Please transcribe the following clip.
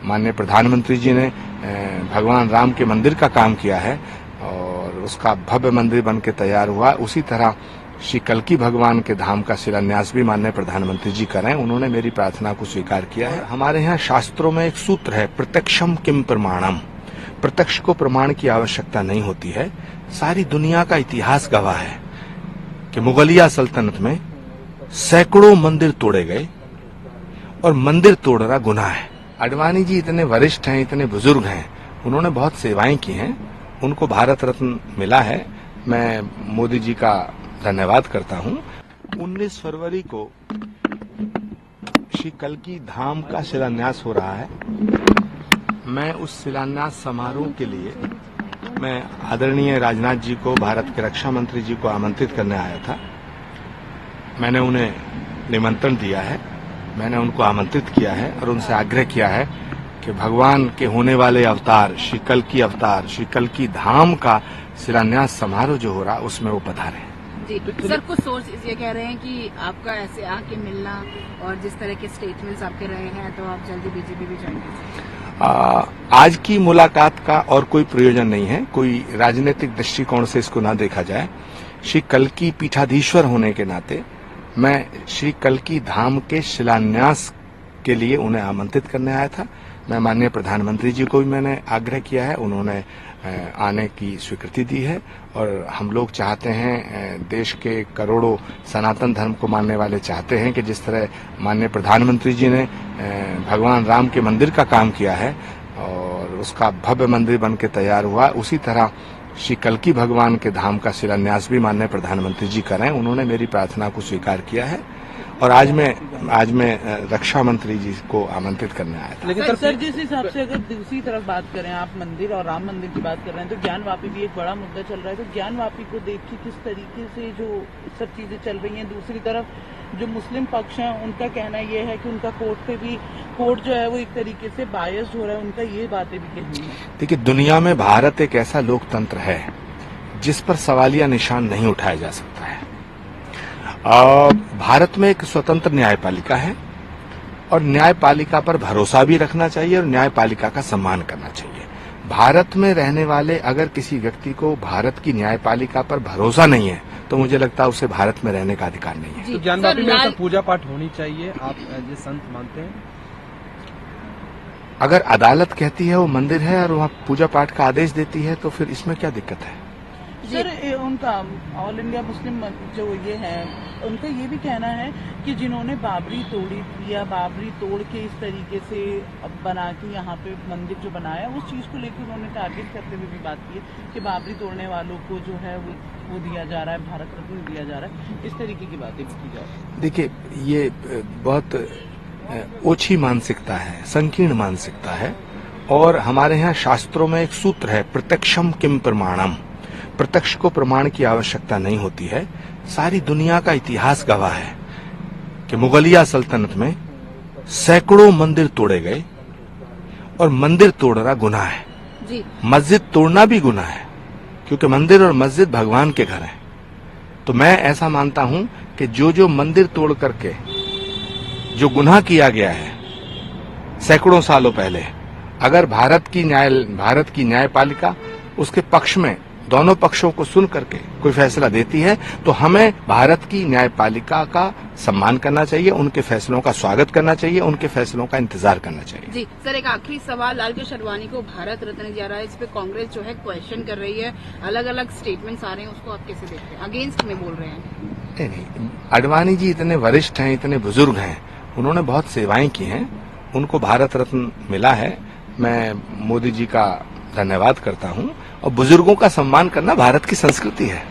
माननीय प्रधानमंत्री जी ने भगवान राम के मंदिर का काम किया है और उसका भव्य मंदिर बन के तैयार हुआ। उसी तरह श्री कल्की भगवान के धाम का शिलान्यास भी माननीय प्रधानमंत्री जी करें। उन्होंने मेरी प्रार्थना को स्वीकार किया है। हमारे यहाँ शास्त्रों में एक सूत्र है, प्रत्यक्षम किम प्रमाणम। प्रत्यक्ष को प्रमाण की आवश्यकता नहीं होती है। सारी दुनिया का इतिहास गवाह है कि मुगलिया सल्तनत में सैकड़ों मंदिर तोड़े गए और मंदिर तोड़ना गुनाह है। आडवाणी जी इतने वरिष्ठ हैं, इतने बुजुर्ग हैं, उन्होंने बहुत सेवाएं की हैं, उनको भारत रत्न मिला है। मैं मोदी जी का धन्यवाद करता हूं। 19 फरवरी को श्री कल्की धाम का शिलान्यास हो रहा है। मैं उस शिलान्यास समारोह के लिए मैं आदरणीय राजनाथ जी को, भारत के रक्षा मंत्री जी को आमंत्रित करने आया था। मैंने उन्हें निमंत्रण दिया है, मैंने उनको आमंत्रित किया है और उनसे आग्रह किया है कि भगवान के होने वाले अवतार श्री कल्की अवतार, श्री कल्की धाम का शिलान्यास समारोह जो हो रहा है उसमें वो पधारे। जी सर, कुछ सोर्स ये कह रहे हैं कि आपका ऐसे आके मिलना और जिस तरह के स्टेटमेंट्स आपके रहे हैं तो आप जल्दी बीजेपी भी ज्वाइन कर। आज की मुलाकात का और कोई प्रयोजन नहीं है, कोई राजनीतिक दृष्टिकोण से इसको ना देखा जाए। श्री कल्की पीठाधीश्वर होने के नाते मैं श्री कल्की धाम के शिलान्यास के लिए उन्हें आमंत्रित करने आया था। मैं माननीय प्रधानमंत्री जी को भी मैंने आग्रह किया है, उन्होंने आने की स्वीकृति दी है और हम लोग चाहते हैं, देश के करोड़ों सनातन धर्म को मानने वाले चाहते हैं कि जिस तरह माननीय प्रधानमंत्री जी ने भगवान राम के मंदिर का काम किया है और उसका भव्य मंदिर बन के तैयार हुआ, उसी तरह श्री कल्की भगवान के धाम का शिलान्यास भी माननीय प्रधानमंत्री जी करें। उन्होंने मेरी प्रार्थना को स्वीकार किया है और आज मैं रक्षा मंत्री जी को आमंत्रित करने आया था। लेकिन सर जिस हिसाब से अगर दूसरी तरफ बात करें, आप मंदिर और राम मंदिर की बात कर रहे हैं, तो ज्ञानवापी भी एक बड़ा मुद्दा चल रहा है। तो ज्ञानवापी को देख के किस तरीके से जो सब चीजें चल रही हैं, दूसरी तरफ जो मुस्लिम पक्ष है उनका कहना यह है कि उनका कोर्ट जो है वो एक तरीके से बायस्ड हो रहा है, उनका ये बातें भी कहनी है। देखिए, दुनिया में भारत एक ऐसा लोकतंत्र है जिस पर सवालिया निशान नहीं उठाया जा सकता है। भारत में एक स्वतंत्र न्यायपालिका है और न्यायपालिका पर भरोसा भी रखना चाहिए और न्यायपालिका का सम्मान करना चाहिए। भारत में रहने वाले अगर किसी व्यक्ति को भारत की न्यायपालिका पर भरोसा नहीं है तो मुझे लगता है उसे भारत में रहने का अधिकार नहीं है। तो ज्ञानवापी में ऐसा पूजा पाठ होनी चाहिए, आप एज ए संत मानते हैं? अगर अदालत कहती है वो मंदिर है और वहाँ पूजा पाठ का आदेश देती है तो फिर इसमें क्या दिक्कत है? सर उनका ऑल इंडिया मुस्लिम जो ये है, उनका ये भी कहना है कि जिन्होंने बाबरी तोड़ी या बाबरी तोड़ के इस तरीके से बना के यहाँ पे मंदिर जो बनाया, उस चीज को लेकर उन्होंने टारगेट करते हुए भी बात की है कि बाबरी तोड़ने वालों को जो है वो दिया जा रहा है, भारत रत्न दिया जा रहा है। इस तरीके की बातें भी की जा रही है। देखिए, ये बहुत ओछी मानसिकता है, संकीर्ण मानसिकता है और हमारे यहाँ शास्त्रों में एक सूत्र है, प्रत्यक्षम किम प्रमाणम। प्रत्यक्ष को प्रमाण की आवश्यकता नहीं होती है। सारी दुनिया का इतिहास गवाह है कि मुगलिया सल्तनत में सैकड़ों मंदिर तोड़े गए और मंदिर तोड़ना गुनाह है। जी। मस्जिद तोड़ना भी गुनाह है क्योंकि मंदिर और मस्जिद भगवान के घर हैं। तो मैं ऐसा मानता हूं कि जो मंदिर तोड़ करके जो गुनाह किया गया है सैकड़ों सालों पहले, अगर भारत की न्यायपालिका उसके पक्ष में दोनों पक्षों को सुन करके कोई फैसला देती है तो हमें भारत की न्यायपालिका का सम्मान करना चाहिए, उनके फैसलों का स्वागत करना चाहिए, उनके फैसलों का इंतजार करना चाहिए। जी सर, एक आखिरी सवाल, लालकृष्ण आडवाणी को भारत रत्न दिया रहा है, इस पे कांग्रेस जो है क्वेश्चन कर रही है, अलग अलग स्टेटमेंट्स आ रहे हैं, उसको आप कैसे देखते हैं? अगेंस्ट में बोल रहे हैं? नहीं, आडवाणी जी इतने वरिष्ठ हैं, इतने बुजुर्ग हैं, उन्होंने बहुत सेवाएं की हैं, उनको भारत रत्न मिला है। मैं मोदी जी का धन्यवाद करता हूं और बुजुर्गों का सम्मान करना भारत की संस्कृति है।